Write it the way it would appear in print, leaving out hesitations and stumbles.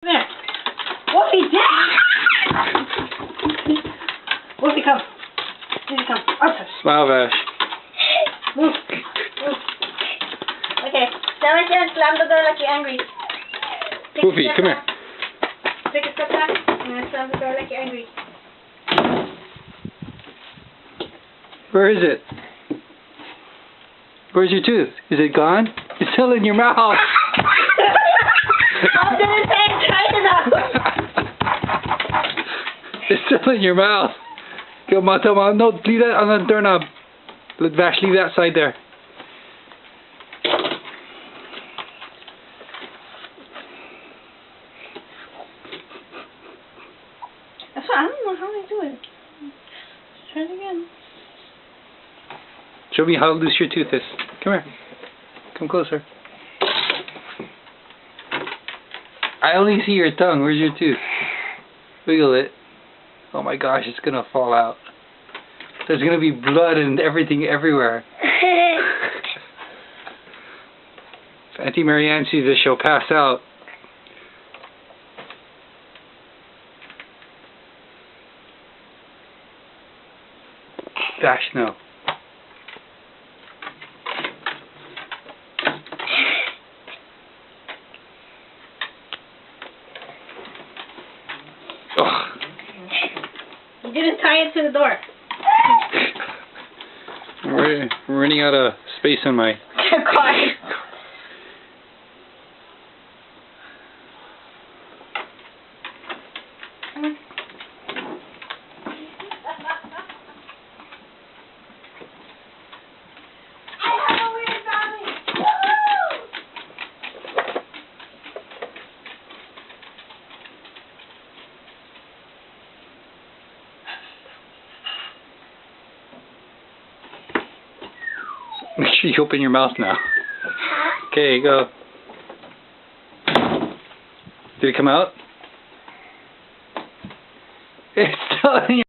There. Wolfie, Wolfie, come. Wolfie, come. Arthur. Smile, Vash. Move. Move. Okay. Stand right there and slam the door like you're angry. Wolfie, come here. Take a step back and then slam the door like you're angry. Where is it? Where's your tooth? Is it gone? It's still in your mouth. I didn't say it tight enough. It's still in your mouth. Come on, no, leave that on the doorknob. Let Vash leave that side there. That's what, I don't know how I do it. Let's try it again. Show me how loose your tooth is. Come here. Come closer. I only see your tongue. Where's your tooth? Wiggle it. Oh my gosh, it's gonna fall out. There's gonna be blood and everything everywhere. If Auntie Marianne sees this, she'll pass out. Vash, no. You didn't tie it to the door. We're running out of space on my car. Make sure you open your mouth now. Okay, go. Did it come out? It's still in your